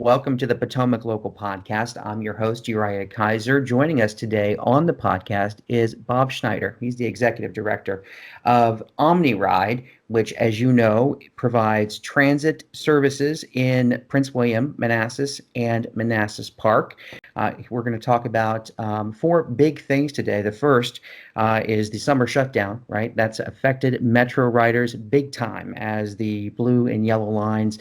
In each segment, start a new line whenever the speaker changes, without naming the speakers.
Welcome to the Potomac Local Podcast. I'm your host, Uriah Kaiser. Joining us today on the podcast is Bob Schneider. He's the executive director of OmniRide, which, as you know, provides transit services in Prince William, Manassas, and Manassas Park. We're going to talk about four big things today. The first is the summer shutdown, right? That's affected Metro riders big time as the blue and yellow lines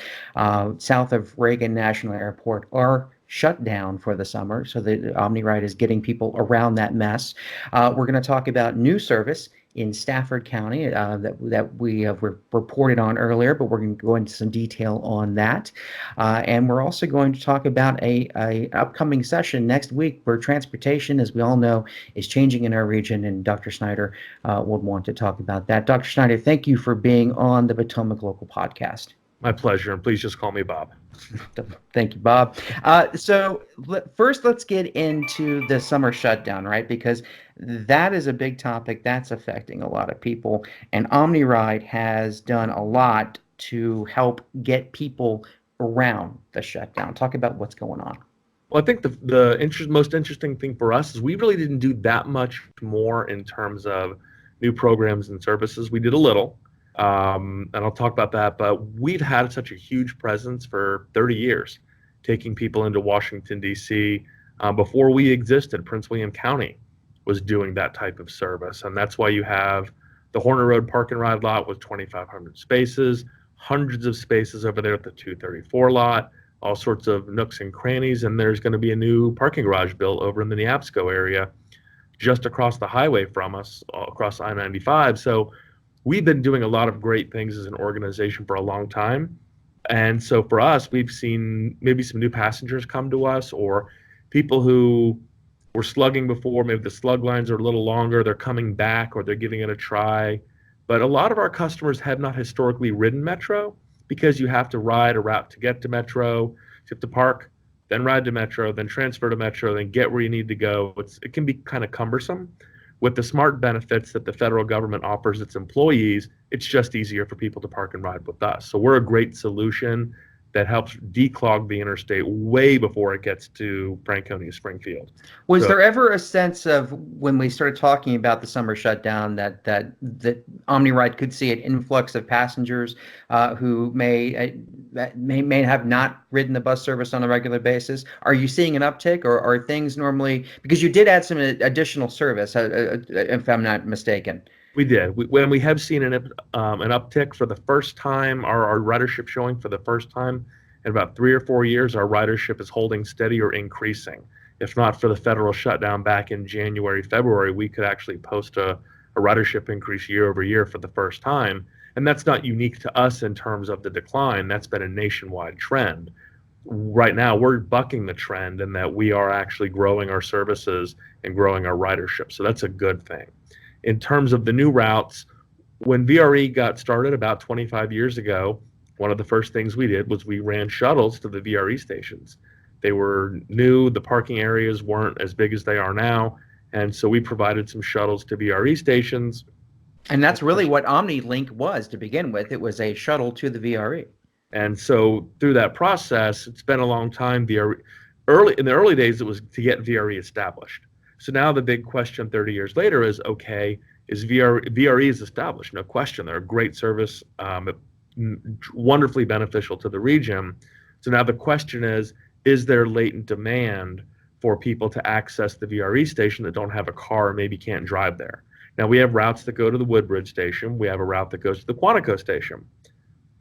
south of Reagan National Airport are shut down for the summer. So the OmniRide is getting people around that mess. We're going to talk about new service in Stafford County that we have reported on earlier, but we're going to go into some detail on that. And we're also going to talk about a upcoming session next week where transportation, as we all know, is changing in our region, and Dr. Schneider would want to talk about that. Dr. Schneider, thank you for being on the Potomac Local Podcast.
My pleasure, and please just call me Bob.
Thank you, Bob. First, let's get into the summer shutdown, right? Because that is a big topic that's affecting a lot of people. And OmniRide has done a lot to help get people around the shutdown. Talk about what's going on.
Well, I think the most interesting thing for us is we really didn't do that much more in terms of new programs and services. We did a little. And I'll talk about that, but we've had such a huge presence for 30 years, taking people into Washington, D.C. Before we existed, Prince William County was doing that type of service. And that's why you have the Horner Road Park and Ride lot with 2,500 spaces, hundreds of spaces over there at the 234 lot, all sorts of nooks and crannies. And there's going to be a new parking garage built over in the Neabsco area, just across the highway from us, across I-95. So we've been doing a lot of great things as an organization for a long time. And so for us, we've seen maybe some new passengers come to us, or people who were slugging before, maybe the slug lines are a little longer, they're coming back or they're giving it a try. But a lot of our customers have not historically ridden Metro, because you have to ride a route to get to Metro, you have to park, then ride to Metro, then transfer to Metro, then get where you need to go. It can be kind of cumbersome. With the smart benefits that the federal government offers its employees, it's just easier for people to park and ride with us. So we're a great solution that helps declog the interstate way before it gets to Franconia, Springfield.
Was there ever a sense of, when we started talking about the summer shutdown, that OmniRide could see an influx of passengers who may have not ridden the bus service on a regular basis? Are you seeing an uptick, or are things normally, because you did add some additional service, if I'm not mistaken?
We did. We have seen an uptick for the first time. Our ridership showing for the first time in about 3 or 4 years, our ridership is holding steady or increasing. If not for the federal shutdown back in January, February, we could actually post a ridership increase year over year for the first time. And that's not unique to us in terms of the decline. That's been a nationwide trend. Right now, we're bucking the trend in that we are actually growing our services and growing our ridership. So that's a good thing. In terms of the new routes, when VRE got started about 25 years ago, one of the first things we did was we ran shuttles to the VRE stations. They were new, the parking areas weren't as big as they are now, and so we provided some shuttles to VRE stations.
And that's really what OmniLink was to begin with. It was a shuttle to the VRE.
And so through that process, it's been a long time. In the early days, it was to get VRE established. So now the big question 30 years later is, okay, is VRE is established? No question. They're a great service, wonderfully beneficial to the region. So now the question is there latent demand for people to access the VRE station that don't have a car or maybe can't drive there? Now, we have routes that go to the Woodbridge station. We have a route that goes to the Quantico station,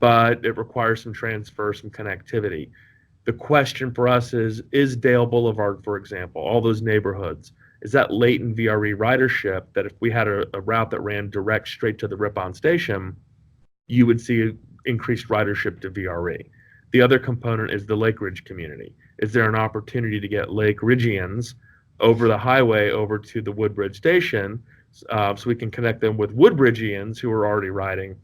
but it requires some transfer, some connectivity. The question for us is Dale Boulevard, for example, all those neighborhoods, is that latent VRE ridership that if we had a route that ran direct straight to the Ripon station, you would see increased ridership to VRE. The other component is the Lake Ridge community. Is there an opportunity to get Lake Ridgians over the highway over to the Woodbridge station so we can connect them with Woodbridgians who are already riding?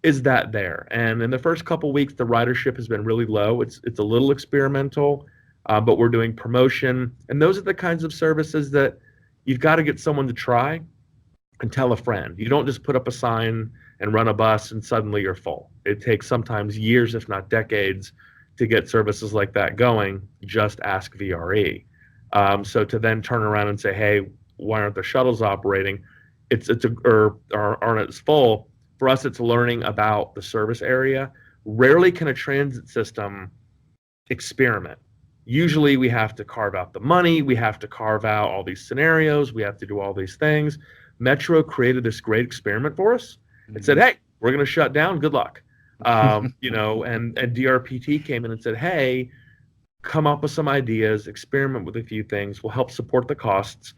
Is that there? And in the first couple weeks, the ridership has been really low. It's a little experimental, but we're doing promotion. And those are the kinds of services that you've got to get someone to try and tell a friend. You don't just put up a sign and run a bus and suddenly you're full. It takes sometimes years, if not decades, to get services like that going, just ask VRE. So to then turn around and say, hey, why aren't the shuttles operating? Or aren't as full? For us, it's learning about the service area. Rarely can a transit system experiment. Usually we have to carve out the money, we have to carve out all these scenarios, we have to do all these things. Metro created this great experiment for us. It said, hey, we're going to shut down, good luck. And DRPT came in and said, hey, come up with some ideas, experiment with a few things, we'll help support the costs,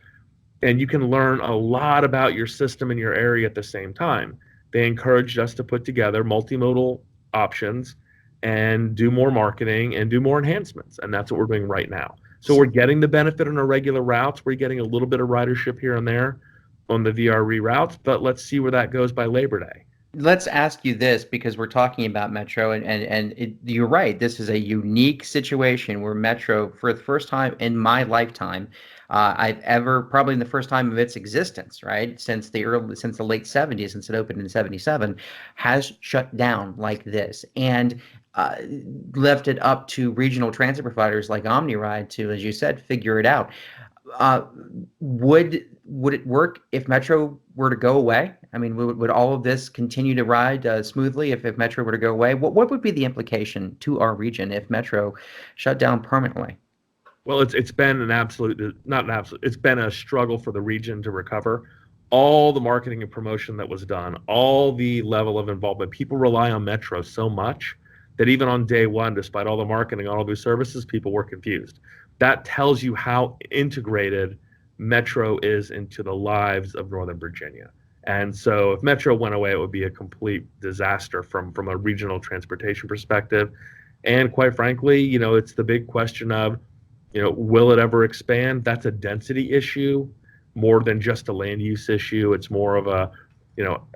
and you can learn a lot about your system and your area at the same time. They encouraged us to put together multimodal options and do more marketing and do more enhancements, and that's what we're doing right now. So we're getting the benefit on our regular routes. We're getting a little bit of ridership here and there on the VRE routes, but let's see where that goes by Labor Day.
Let's ask you this, because we're talking about Metro, you're right. This is a unique situation where Metro, for the first time in my lifetime, probably in the first time of its existence, right, since the late 70s, since it opened in 77, has shut down like this, and left it up to regional transit providers like OmniRide to, as you said, figure it out. Would it work if Metro were to go away? I mean, would all of this continue to ride smoothly if Metro were to go away? What would be the implication to our region if Metro shut down permanently?
Well, it's been it's been a struggle for the region to recover. All the marketing and promotion that was done, all the level of involvement, people rely on Metro so much that even on day one, despite all the marketing, all these services, people were confused. That tells you how integrated Metro is into the lives of Northern Virginia. And so if Metro went away, it would be a complete disaster from a regional transportation perspective. And quite frankly, it's the big question of, will it ever expand? That's a density issue more than just a land use issue. It's more of a,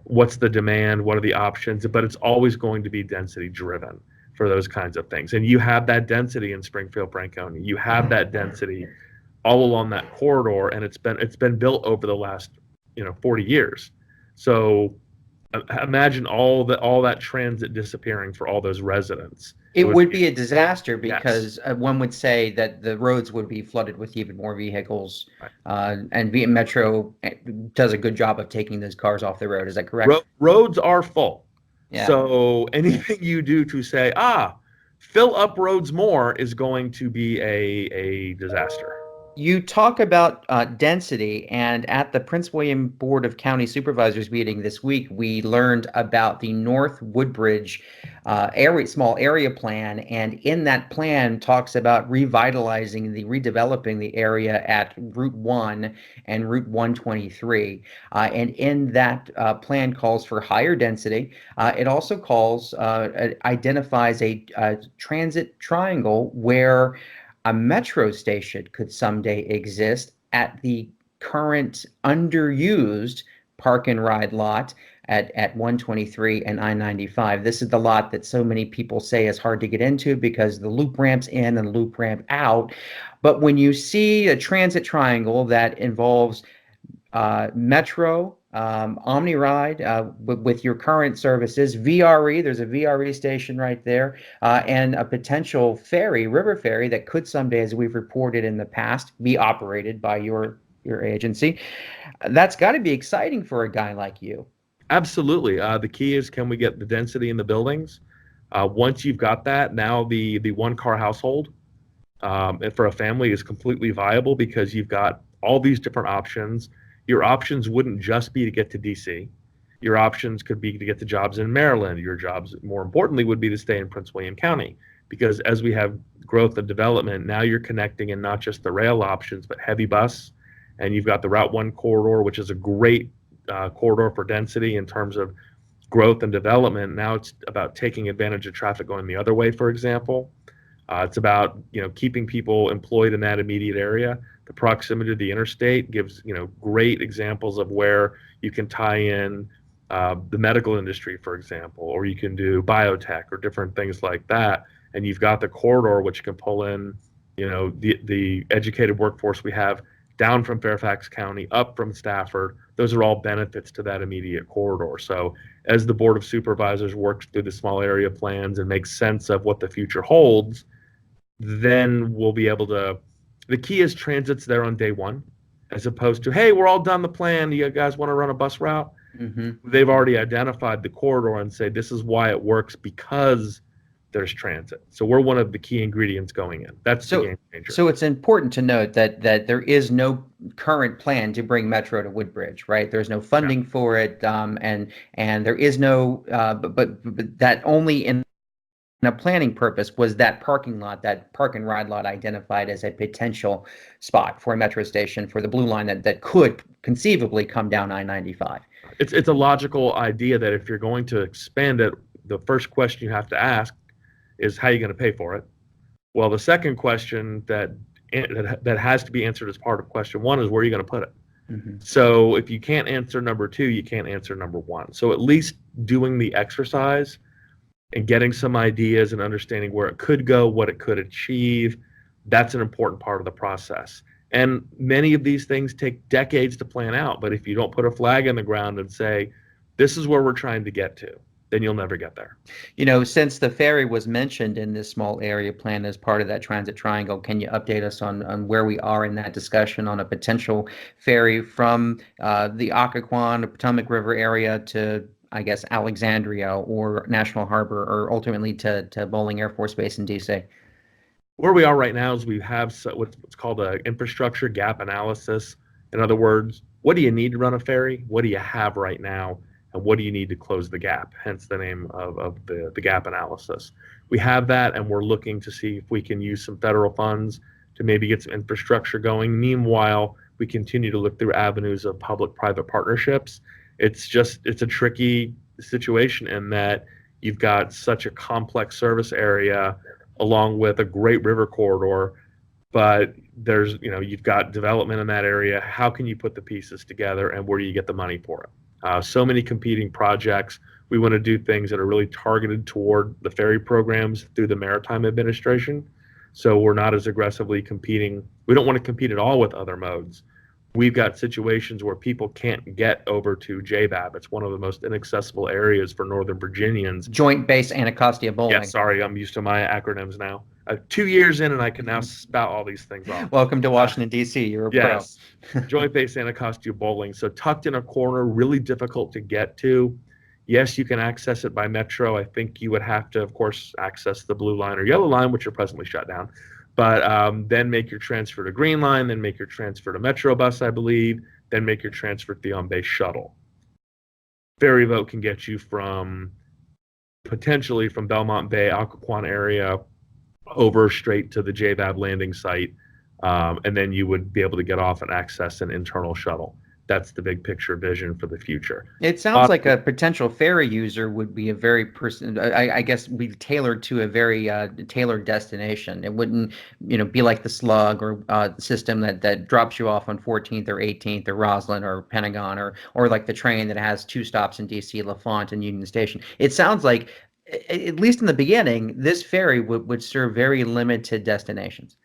what's the demand? What are the options? But it's always going to be density driven for those kinds of things. And you have that density in Springfield, Franconia. You have that density all along that corridor, and it's been built over the last 40 years. So imagine all that transit disappearing for all those residents.
It would be a disaster, because
yes.
One would say that the roads would be flooded with even more vehicles,
right.
And Metro does a good job of taking those cars off the road. Is that correct?
Roads are full.
Yeah.
So anything you do to say, fill up roads more is going to be a disaster.
You talk about density, and at the Prince William Board of County Supervisors meeting this week, we learned about the North Woodbridge small area plan, and in that plan talks about redeveloping the area at Route 1 and Route 123, and in that plan calls for higher density. It also identifies a transit triangle where a metro station could someday exist at the current underused park and ride lot at 123 and I-95. This is the lot that so many people say is hard to get into because the loop ramp's in and the loop ramp out. But when you see a transit triangle that involves Metro, OmniRide with your current services, VRE, there's a VRE station right there, and a potential river ferry that could someday, as we've reported in the past, be operated by your agency. That's got to be exciting for a guy like you.
Absolutely. The key is, can we get the density in the buildings? Once you've got that, now the one car household for a family is completely viable because you've got all these different options. Your options wouldn't just be to get to DC. Your options could be to get to jobs in Maryland. Your jobs, more importantly, would be to stay in Prince William County, because as we have growth and development, now you're connecting in not just the rail options, but heavy bus. And you've got the Route 1 corridor, which is a great corridor for density in terms of growth and development. Now it's about taking advantage of traffic going the other way, for example. It's about keeping people employed in that immediate area. The proximity to the interstate gives great examples of where you can tie in the medical industry, for example, or you can do biotech or different things like that. And you've got the corridor which can pull in the educated workforce we have down from Fairfax County, up from Stafford. Those are all benefits to that immediate corridor. So as the Board of Supervisors works through the small area plans and makes sense of what the future holds, then we'll be able to, the key is transit's there on day one, as opposed to, hey, we're all done the plan. You guys want to run a bus route? They've already identified the corridor and say, this is why it works because there's transit. So we're one of the key ingredients going in. That's the game changer.
So it's important to note that there is no current plan to bring Metro to Woodbridge, right? There's no funding for it, and there is no, but that only in a planning purpose was that parking lot, that park and ride lot identified as a potential spot for a metro station for the Blue Line that could conceivably come down I-95.
It's a logical idea that if you're going to expand it, the first question you have to ask is how are you going to pay for it? Well, the second question that has to be answered as part of question one is where are you going to put it? So if you can't answer number two, you can't answer number one. So at least doing the exercise and getting some ideas and understanding where it could go, what it could achieve, that's an important part of the process. And many of these things take decades to plan out. But if you don't put a flag in the ground and say, this is where we're trying to get to, then you'll never get there.
You know, since the ferry was mentioned in this small area plan as part of that transit triangle, can you update us on where we are in that discussion on a potential ferry from the Occoquan, the Potomac River area to, I guess, Alexandria or National Harbor, or ultimately to Bolling Air Force Base in D.C.?
Where we are right now is we have what's called an infrastructure gap analysis. In other words, what do you need to run a ferry? What do you have right now? And what do you need to close the gap? Hence the name of the gap analysis. We have that, and we're looking to see if we can use some federal funds to maybe get some infrastructure going. Meanwhile, we continue to look through avenues of public-private partnerships. It's a tricky situation in that you've got such a complex service area along with a great river corridor, but there's, you've got development in that area. How can you put the pieces together, and where do you get the money for it? So many competing projects. We want to do things that are really targeted toward the ferry programs through the Maritime Administration. So we're not as aggressively competing. We don't want to compete at all with other modes. We've got situations where people can't get over to JVAB. It's one of the most inaccessible areas for Northern Virginians.
Joint Base Anacostia Bowling.
Yeah, sorry, I'm used to my acronyms now. 2 years in, and I can now spout all these things off.
Welcome to Washington, D.C. You're a
yes. Pro. Joint Base Anacostia Bowling. So tucked in a corner, really difficult to get to. Yes, you can access it by Metro. I think you would have to, of course, access the Blue Line or Yellow Line, which are presently shut down. But then make your transfer to Green Line, then make your transfer to Metro Bus, I believe, then make your transfer to the on-base shuttle. Ferry boat can get you potentially from Belmont Bay, Occoquan area, over straight to the JVAB landing site, and then you would be able to get off and access an internal shuttle. That's the big picture vision for the future.
It sounds like a potential ferry user would be a very I guess be tailored to a very tailored destination. It wouldn't, be like the slug or system that drops you off on 14th or 18th or Roslyn or Pentagon or like the train that has 2 stops in DC, LaFont and Union Station. It sounds like, at least in the beginning, this ferry would serve very limited destinations.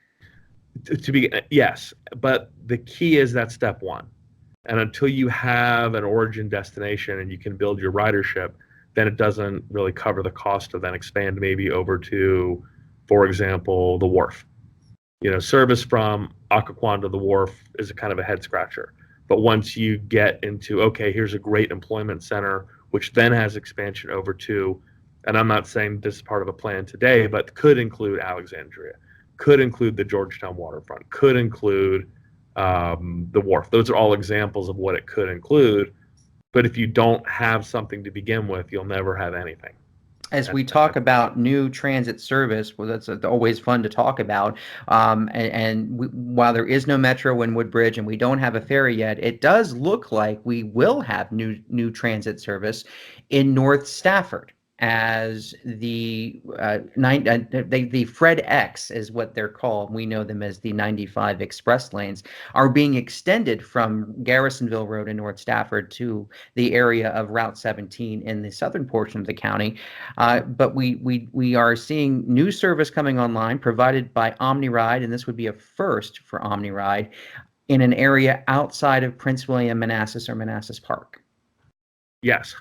Yes, but the key is that step one. And until you have an origin destination and you can build your ridership, then it doesn't really cover the cost to then expand maybe over to, for example, the wharf. Service from Occoquan to the wharf is a kind of a head scratcher. But once you get into, okay, here's a great employment center, which then has expansion over to, and I'm not saying this is part of a plan today, but could include Alexandria, could include the Georgetown waterfront, could include the wharf. Those are all examples of what it could include. But if you don't have something to begin with, you'll never have anything.
As we talk about new transit service, well, that's always fun to talk about. While there is no metro in Woodbridge and we don't have a ferry yet, it does look like we will have new transit service in North Stafford, as the Fred X is what they're called. We know them as the 95 express lanes, are being extended from Garrisonville Road in North Stafford to the area of Route 17 in the southern portion of the county. But we are seeing new service coming online provided by OmniRide, and this would be a first for OmniRide. in an area outside of Prince William, Manassas, or Manassas Park?
Yes.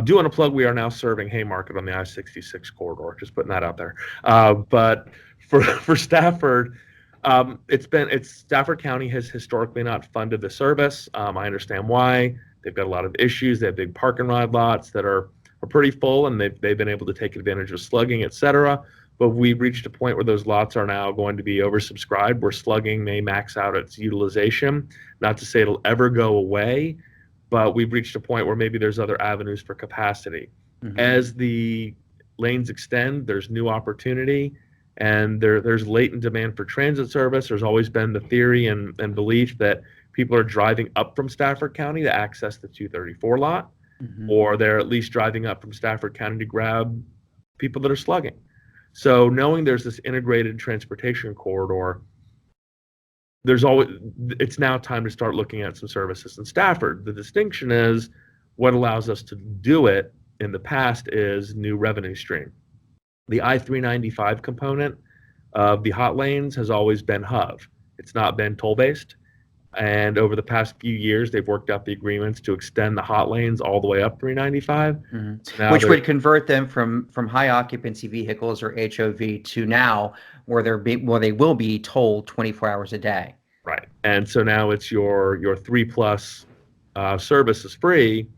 Doing a plug, we are now serving Haymarket on the I-66 corridor. Just putting that out there. But for Stafford, Stafford County has historically not funded the service. I understand why. They've got a lot of issues. They have big park and ride lots that are pretty full, and they've been able to take advantage of slugging, et cetera. But we've reached a point where those lots are now going to be oversubscribed, where slugging may max out its utilization. Not to say it'll ever go away, but we've reached a point where maybe there's other avenues for capacity. Mm-hmm. As the lanes extend, there's new opportunity, and there's latent demand for transit service. There's always been the theory and belief that people are driving up from Stafford County to access the 234 lot, mm-hmm. or they're at least driving up from Stafford County to grab people that are slugging. So knowing there's this integrated transportation corridor, it's now time to start looking at some services in Stafford. The distinction is what allows us to do it in the past is new revenue stream. The I-395 component of the hot lanes has always been HUV. It's not been toll-based. And over the past few years, they've worked out the agreements to extend the hot lanes all the way up 395,
mm-hmm. so which would convert them from high occupancy vehicles or HOV to now where they will be tolled 24 hours a day.
Right. And so now it's your 3+ service is free.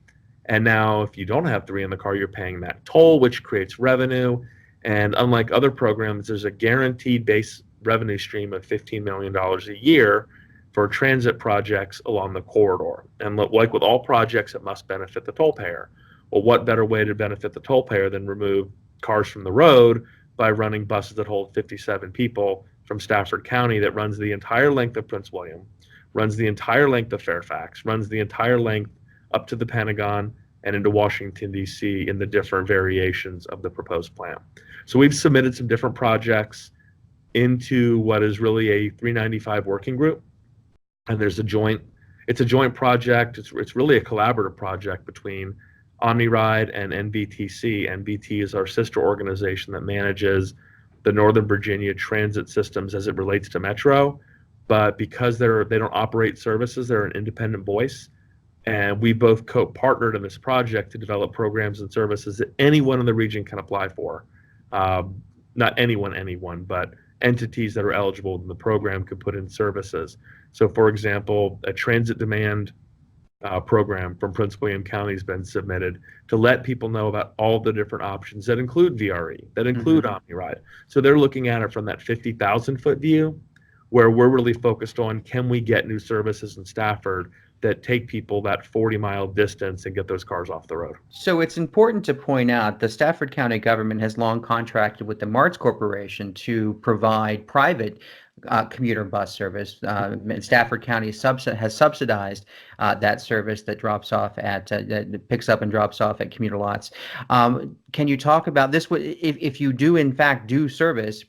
And now if you don't have 3 in the car, you're paying that toll, which creates revenue. And unlike other programs, there's a guaranteed base revenue stream of $15 million a year for transit projects along the corridor. And like with all projects, it must benefit the toll payer. Well, what better way to benefit the toll payer than remove cars from the road by running buses that hold 57 people from Stafford County that runs the entire length of Prince William, runs the entire length of Fairfax, runs the entire length up to the Pentagon and into Washington, D.C. in the different variations of the proposed plan. So we've submitted some different projects into what is really a 395 working group. And it's a joint project. It's really a collaborative project between OmniRide and NVTC. NVT is our sister organization that manages the Northern Virginia transit systems as it relates to Metro. But because they don't operate services, they're an independent voice. And we both co-partnered in this project to develop programs and services that anyone in the region can apply for. Not anyone, but entities that are eligible in the program could put in services. So, for example, a transit demand program from Prince William County has been submitted to let people know about all the different options that include VRE, that include mm-hmm. OmniRide. So they're looking at it from that 50,000-foot view, where we're really focused on, can we get new services in Stafford that take people that 40-mile distance and get those cars off the road.
So it's important to point out the Stafford County government has long contracted with the Marts Corporation to provide private commuter bus service. Stafford County has subsidized that service that drops off that picks up and drops off at commuter lots. Can you talk about this? If you do in fact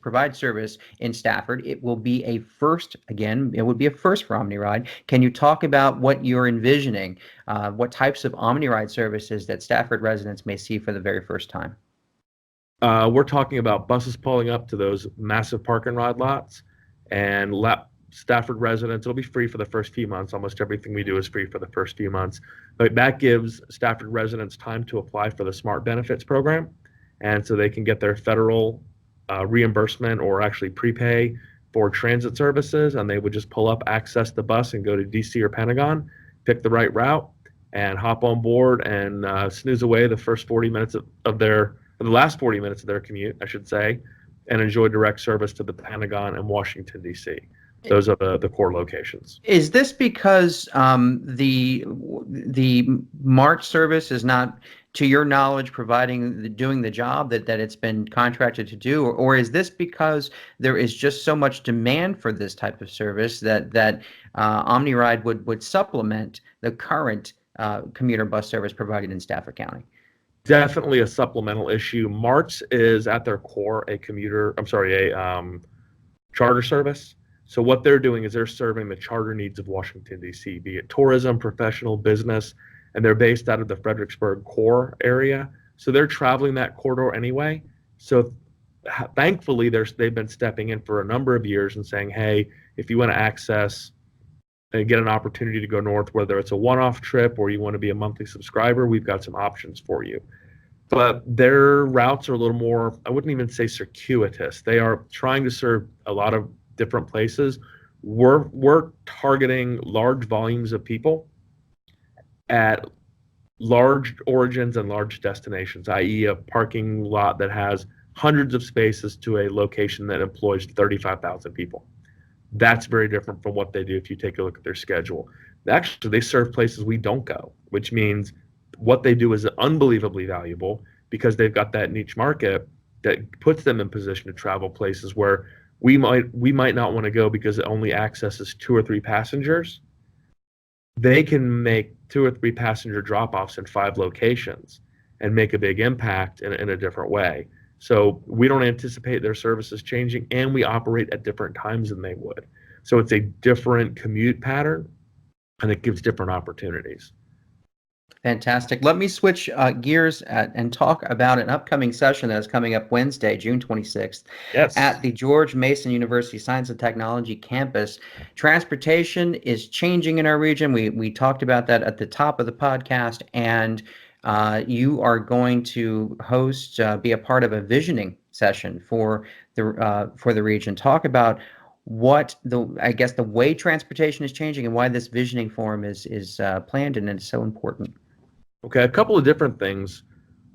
provide service in Stafford, it will be a first. Again, it would be a first for OmniRide. Can you talk about what you're envisioning? What types of OmniRide services that Stafford residents may see for the very first time?
We're talking about buses pulling up to those massive park and ride lots. And Stafford residents, it'll be free for the first few months. Almost everything we do is free for the first few months. But that gives Stafford residents time to apply for the Smart Benefits program. And so they can get their federal reimbursement or actually prepay for transit services. And they would just pull up, access the bus, and go to DC or Pentagon, pick the right route, and hop on board and snooze away the first 40 minutes of the last 40 minutes of their commute, I should say, and enjoy direct service to the Pentagon and Washington, D.C. Those are the core locations.
Is this because the March service is not, to your knowledge, doing the job that it's been contracted to do, or is this because there is just so much demand for this type of service that OmniRide would supplement the current commuter bus service provided in Stafford County?
Definitely a supplemental issue. March is at their core a charter service. So what they're doing is they're serving the charter needs of Washington, D.C., be it tourism, professional, business, and they're based out of the Fredericksburg core area. So they're traveling that corridor anyway. So thankfully, they've been stepping in for a number of years and saying, hey, if you want to access and get an opportunity to go north, whether it's a one-off trip or you want to be a monthly subscriber, we've got some options for you. But their routes are a little more, I wouldn't even say circuitous. They are trying to serve a lot of different places. We're targeting large volumes of people at large origins and large destinations, i.e. a parking lot that has hundreds of spaces to a location that employs 35,000 people. That's very different from what they do if you take a look at their schedule. Actually, they serve places we don't go, which means what they do is unbelievably valuable because they've got that niche market that puts them in position to travel places where we might not want to go because it only accesses 2 or 3 passengers. They can make 2 or 3 passenger drop-offs in 5 locations and make a big impact in a different way. So we don't anticipate their services changing, and we operate at different times than they would. So it's a different commute pattern, and it gives different opportunities.
Fantastic. Let me switch gears and talk about an upcoming session that is coming up Wednesday, June 26th,
Yes.
at the George Mason University Science and Technology campus. Transportation is changing in our region. We talked about that at the top of the podcast, and you are going to host, be a part of a visioning session for the region. Talk about what the way transportation is changing and why this visioning forum is planned and it's so important.
Okay, a couple of different things.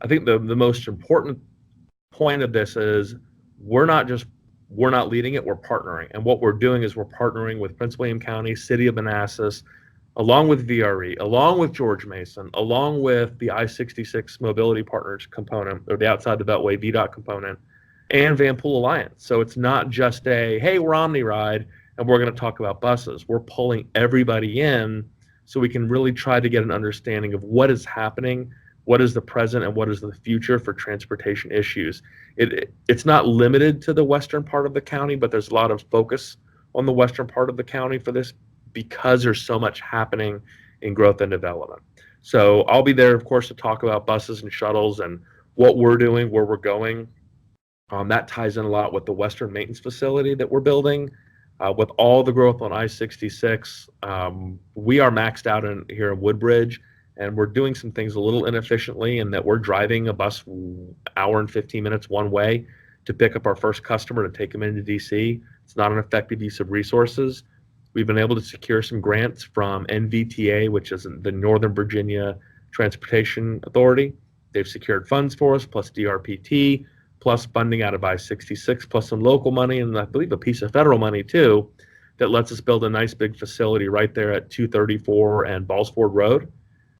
I think the most important point of this is we're not leading it, we're partnering. And what we're doing is we're partnering with Prince William County, City of Manassas, along with VRE, along with George Mason, along with the I-66 Mobility Partners component, or the Outside the Beltway VDOT component, and Vanpool Alliance. So it's not just hey, we're OmniRide, and we're going to talk about buses. We're pulling everybody in so we can really try to get an understanding of what is happening, what is the present, and what is the future for transportation issues. It's not limited to the western part of the county, but there's a lot of focus on the western part of the county for this because there's so much happening in growth and development. So I'll be there, of course, to talk about buses and shuttles and what we're doing, where we're going. That ties in a lot with the Western Maintenance Facility that we're building. With all the growth on I-66, we are maxed out here in Woodbridge, and we're doing some things a little inefficiently in that we're driving a bus hour and 15 minutes one way to pick up our first customer to take them into DC. It's not an effective use of resources. We've been able to secure some grants from NVTA, which is the Northern Virginia Transportation Authority. They've secured funds for us, plus DRPT, plus funding out of I-66, plus some local money, and I believe a piece of federal money too, that lets us build a nice big facility right there at 234 and Ballsford Road.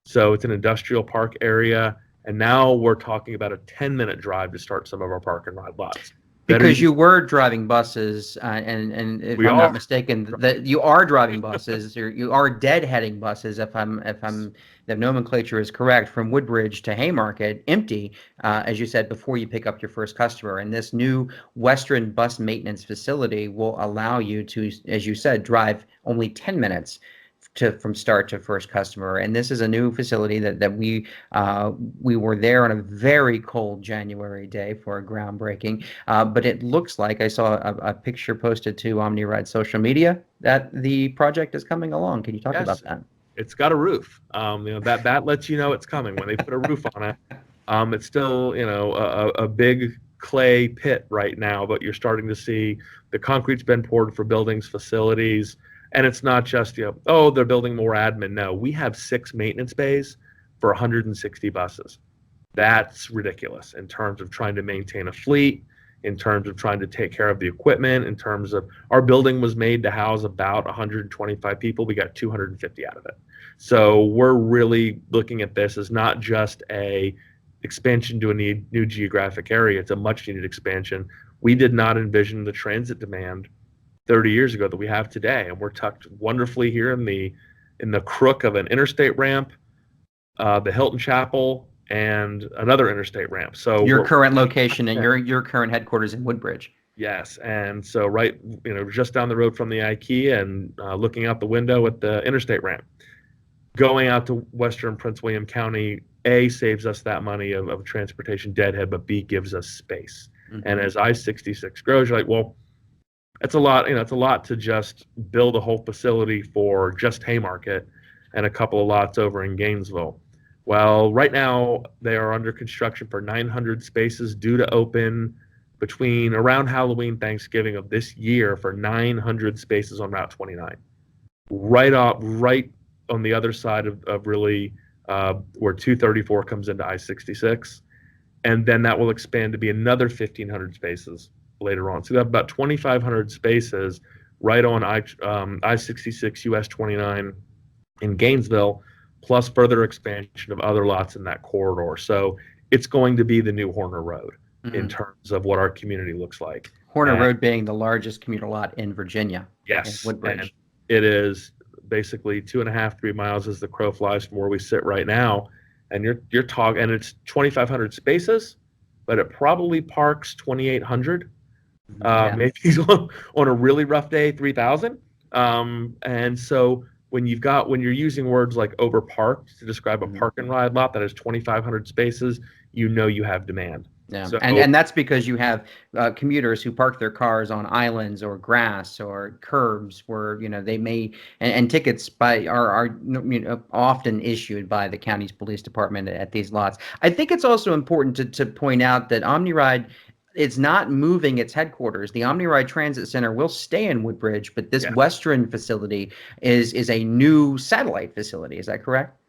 So it's an industrial park area, and now we're talking about a 10-minute drive to start some of our park and ride lots.
Because you were driving buses, and if I'm not mistaken, that you are driving buses, or you are deadheading buses, if the nomenclature is correct, from Woodbridge to Haymarket, empty, as you said, before you pick up your first customer. And this new Western bus maintenance facility will allow you to, as you said, drive only 10 minutes from start to first customer. And this is a new facility that we were there on a very cold January day for a groundbreaking. But it looks like I saw a picture posted to OmniRide social media that the project is coming along. Can you talk about that?
It's got a roof. That lets you know it's coming when they put a roof on it. It's still a big clay pit right now, but you're starting to see the concrete's been poured for buildings, facilities. And it's not just, they're building more admin. No, we have 6 maintenance bays for 160 buses. That's ridiculous in terms of trying to maintain a fleet, in terms of trying to take care of the equipment, in terms of our building was made to house about 125 people. We got 250 out of it. So we're really looking at this as not just a expansion to a new geographic area. It's a much needed expansion. We did not envision the transit demand 30 years ago that we have today, and we're tucked wonderfully here in the crook of an interstate ramp, the Hilton Chapel, and another interstate ramp. So
your current location and your current headquarters in Woodbridge.
Yes, and so right, just down the road from the IKEA and looking out the window at the interstate ramp. Going out to Western Prince William County, A, saves us that money of transportation deadhead, but B, gives us space. Mm-hmm. And as I-66 grows, you're like, well, It's a lot, it's a lot to just build a whole facility for just Haymarket and a couple of lots over in Gainesville. Well, right now they are under construction for 900 spaces due to open between around Halloween, Thanksgiving of this year for 900 spaces on Route 29. Right on the other side of really where 234 comes into I-66. And then that will expand to be another 1,500 spaces later on. So we have about 2,500 spaces right on I-66 US 29 in Gainesville, plus further expansion of other lots in that corridor. So it's going to be the new Horner Road in terms of what our community looks like.
Horner Road being the largest commuter lot in Virginia.
Yes.
In Woodbridge.
And it is basically 2.5, 3 miles as the crow flies from where we sit right now. And you're talking, and it's 2,500 spaces, but it probably parks 2,800. Maybe on a really rough day, 3,000. And so when you're using words like overparked to describe a park and ride lot that has 2,500 spaces, you have demand.
Yeah, so, and that's because you have commuters who park their cars on islands or grass or curbs where they may and tickets are often issued by the county's police department at these lots. I think it's also important to point out that OmniRide is not moving its headquarters. The OmniRide Transit Center will stay in Woodbridge, but this western facility is a new satellite facility. Is that correct?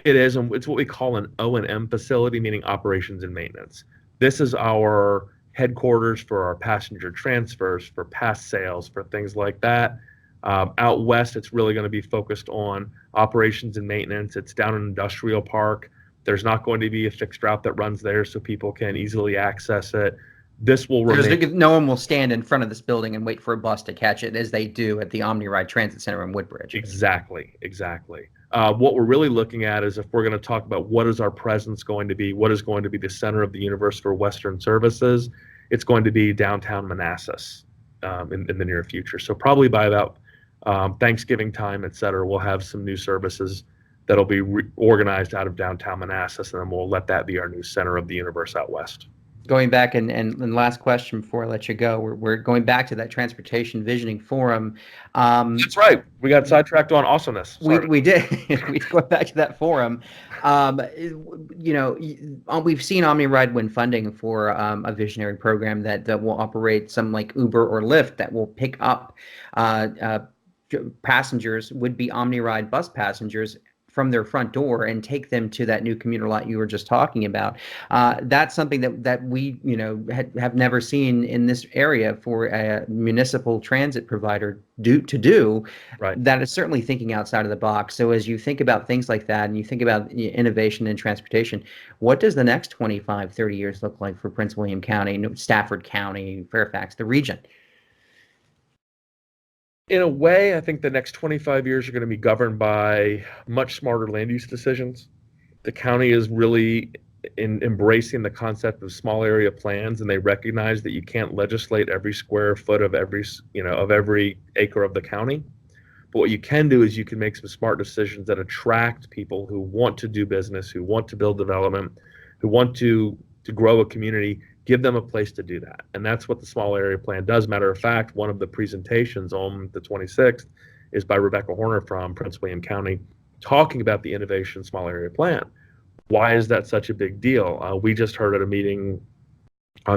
It is, and it's what we call an O&M facility, meaning operations and maintenance. This is our headquarters for our passenger transfers, for pass sales, for things like that. Out west, it's really going to be focused on operations and maintenance. It's down in Industrial Park. There's not going to be a fixed route that runs there so people can easily access it. This will remain.
No one will stand in front of this building and wait for a bus to catch it as they do at the OmniRide Transit Center in Woodbridge.
Exactly. What we're really looking at is if we're going to talk about what is our presence going to be, what is going to be the center of the universe for Western services, it's going to be downtown Manassas in the near future. So probably by about Thanksgiving time, et cetera, we'll have some new services that'll be organized out of downtown Manassas, and then we'll let that be our new center of the universe out west.
Going back and last question before I let you go, we're going back to that Transportation Visioning Forum.
That's right. We got sidetracked on awesomeness.
We did. We went back to that forum. We've seen OmniRide win funding for a visionary program that will operate some like Uber or Lyft that will pick up passengers, would-be OmniRide bus passengers, from their front door and take them to that new commuter lot you were just talking about. That's something that we have never seen in this area for a municipal transit provider to do.
Right.
That is certainly thinking outside of the box. So as you think about things like that and you think about innovation in transportation, what does the next 25, 30 years look like for Prince William County, Stafford County, Fairfax, the region?
In a way, I think the next 25 years are going to be governed by much smarter land use decisions. The county is really embracing the concept of small area plans, and they recognize that you can't legislate every square foot of every acre of the county. But what you can do is you can make some smart decisions that attract people who want to do business, who want to build development, who want to grow a community. Give them a place to do that. And that's what the small area plan does. Matter of fact, one of the presentations on the 26th is by Rebecca Horner from Prince William County, talking about the innovation small area plan. Why is that such a big deal? We just heard at a meeting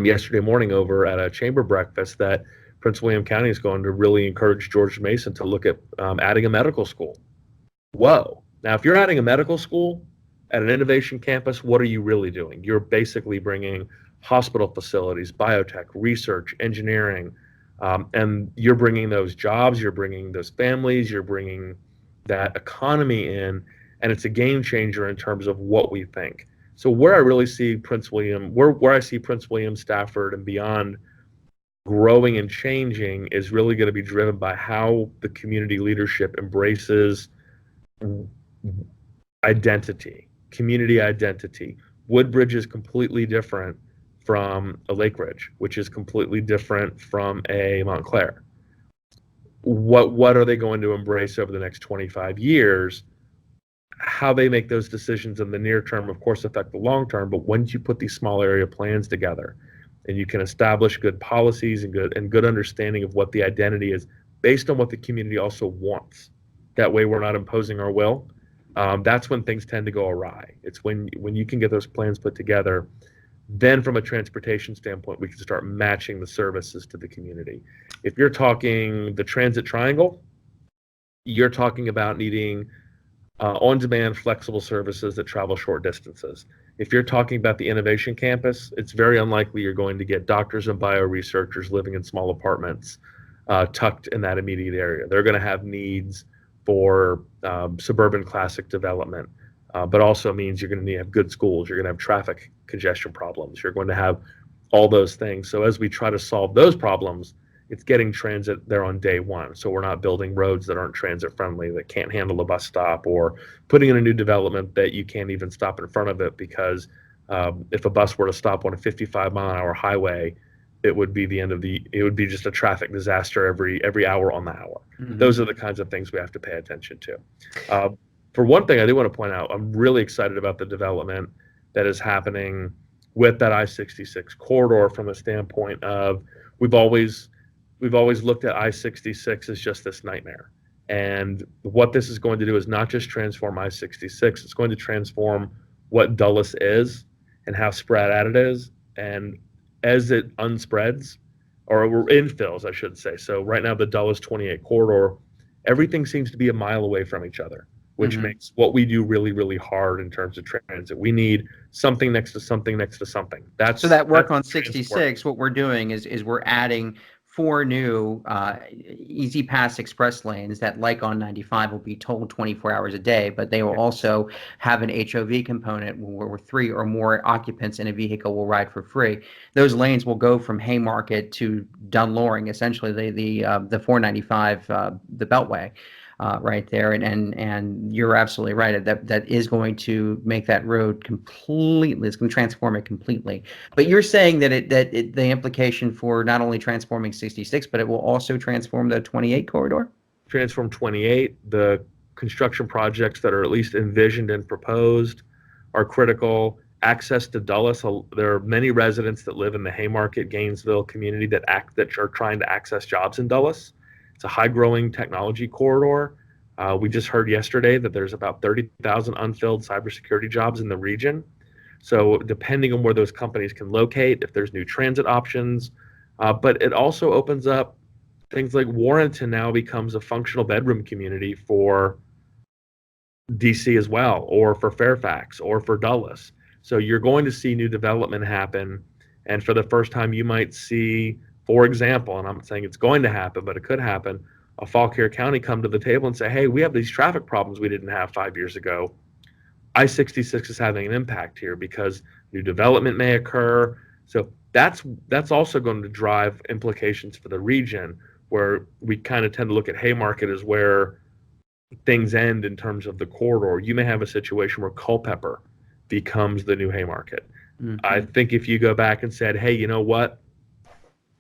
yesterday morning over at a chamber breakfast that Prince William County is going to really encourage George Mason to look at adding a medical school. Whoa. Now, if you're adding a medical school at an innovation campus, what are you really doing? You're basically bringing hospital facilities, biotech, research, engineering, and you're bringing those jobs, you're bringing those families, you're bringing that economy in, and it's a game changer in terms of what we think. So where I really see Prince William, where I see Prince William, Stafford, and beyond growing and changing is really going to be driven by how the community leadership embraces identity, community identity. Woodbridge is completely different from a Lake Ridge, which is completely different from a Montclair. What are they going to embrace over the next 25 years? How they make those decisions in the near term, of course, affect the long term, but once you put these small area plans together and you can establish good policies and good understanding of what the identity is based on what the community also wants. That way we're not imposing our will. That's when things tend to go awry. It's when you can get those plans put together. Then from a transportation standpoint, we can start matching the services to the community. If you're talking the transit triangle, you're talking about needing on-demand flexible services that travel short distances. If you're talking about the innovation campus, it's very unlikely you're going to get doctors and bioresearchers living in small apartments tucked in that immediate area. They're going to have needs for suburban classic development, but also means you're going to need to have good schools. You're going to have traffic congestion problems. You're going to have all those things. So as we try to solve those problems, it's getting transit there on day one. So we're not building roads that aren't transit friendly, that can't handle a bus stop, or putting in a new development that you can't even stop in front of it because if a bus were to stop on a 55-mile-an-hour highway, it would be it would be just a traffic disaster every hour on the hour. Mm-hmm. Those are the kinds of things we have to pay attention to. For one thing, I do want to point out, I'm really excited about the development that is happening with that I-66 corridor from the standpoint of we've always looked at I-66 as just this nightmare. And what this is going to do is not just transform I-66, it's going to transform what Dulles is and how spread out it is. And as it unspreads, or infills, I should say. So right now, the Dulles 28 corridor, everything seems to be a mile away from each other, which mm-hmm. makes what we do really, really hard in terms of transit. We need something next to something next to something.
So that work on 66, what we're doing is we're adding 4 new easy pass express lanes that, like on 95, will be tolled 24 hours a day, but they will also have an HOV component where 3 or more occupants in a vehicle will ride for free. Those lanes will go from Haymarket to Dunloring, essentially the 495, the Beltway. Right there, and you're absolutely right. That is going to make that road completely. It's going to transform it completely. But you're saying that the implication for not only transforming 66, but it will also transform the 28 corridor.
Transform 28. The construction projects that are at least envisioned and proposed are critical. Access to Dulles. There are many residents that live in the Haymarket, Gainesville community that are trying to access jobs in Dulles. It's a high-growing technology corridor. We just heard yesterday that there's about 30,000 unfilled cybersecurity jobs in the region. So depending on where those companies can locate, if there's new transit options, but it also opens up things like Warrenton now becomes a functional bedroom community for DC as well, or for Fairfax, or for Dulles. So you're going to see new development happen, and for the first time you might see, for example, and I'm not saying it's going to happen, but it could happen, a Fauquier County come to the table and say, hey, we have these traffic problems we didn't have 5 years ago. I-66 is having an impact here because new development may occur. So that's also going to drive implications for the region, where we kind of tend to look at Haymarket as where things end in terms of the corridor. You may have a situation where Culpeper becomes the new Haymarket. Mm-hmm. I think if you go back and said, hey, you know what?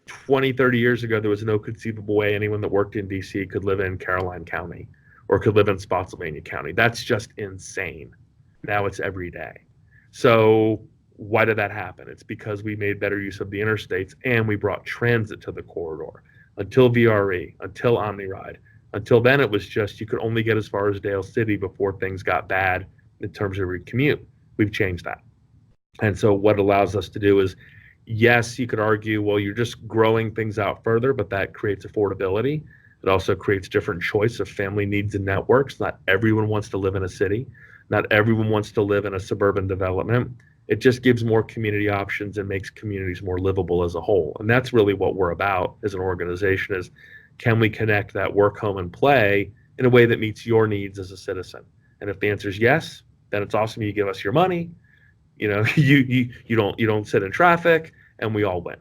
20, 30 years ago, there was no conceivable way anyone that worked in DC could live in Caroline County or could live in Spotsylvania County. That's just insane. Now it's every day. So why did that happen? It's because we made better use of the interstates and we brought transit to the corridor. Until VRE, until OmniRide, until then it was just you could only get as far as Dale City before things got bad in terms of your commute. We've changed that. And so what it allows us to do is, yes, you could argue, well, you're just growing things out further, but that creates affordability. It also creates different choice of family needs and networks. Not everyone wants to live in a city. Not everyone wants to live in a suburban development. It just gives more community options and makes communities more livable as a whole. And that's really what we're about as an organization is, can we connect that work, home, and play in a way that meets your needs as a citizen? And if the answer is yes, then it's awesome. You give us your money. You know, you don't sit in traffic, and we all win.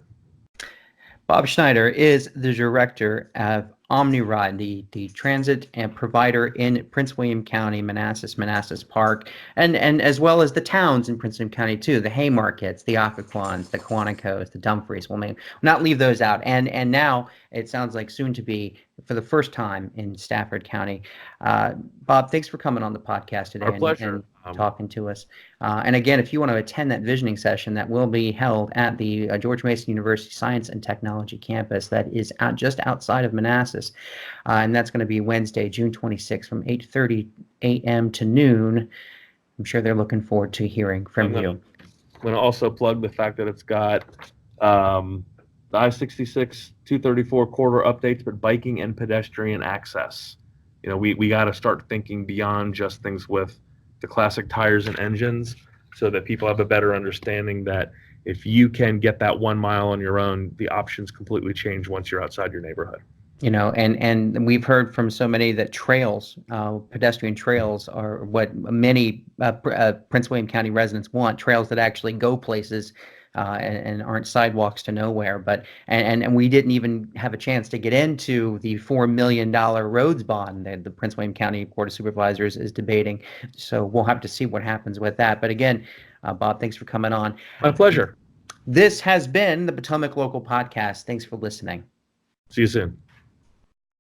Bob Schneider is the director of OmniRide, the transit and provider in Prince William County, Manassas Park, and as well as the towns in Prince William County too, the Haymarkets, the Occoquans, the Quanticos, the Dumfries. We'll not leave those out. And now it sounds like soon to be for the first time in Stafford County. Bob, thanks for coming on the podcast today
Our pleasure.
and talking to us. And again, if you want to attend that visioning session that will be held at the George Mason University Science and Technology campus that is just outside of Manassas, and that's going to be Wednesday, June 26th from 8:30 a.m. to noon. I'm sure they're looking forward to hearing from you.
I'm going to also plug the fact that it's got the I-66, 234 corridor updates, but biking and pedestrian access. We got to start thinking beyond just things with the classic tires and engines, so that people have a better understanding that if you can get that 1 mile on your own, the options completely change once you're outside your neighborhood.
And we've heard from so many that trails, pedestrian trails, are what many Prince William County residents want, trails that actually go places and aren't sidewalks to nowhere. And we didn't even have a chance to get into the $4 million roads bond that the Prince William County Board of Supervisors is debating. So we'll have to see what happens with that. But again, Bob, thanks for coming on.
My pleasure.
This has been the Potomac Local Podcast. Thanks for listening.
See you soon.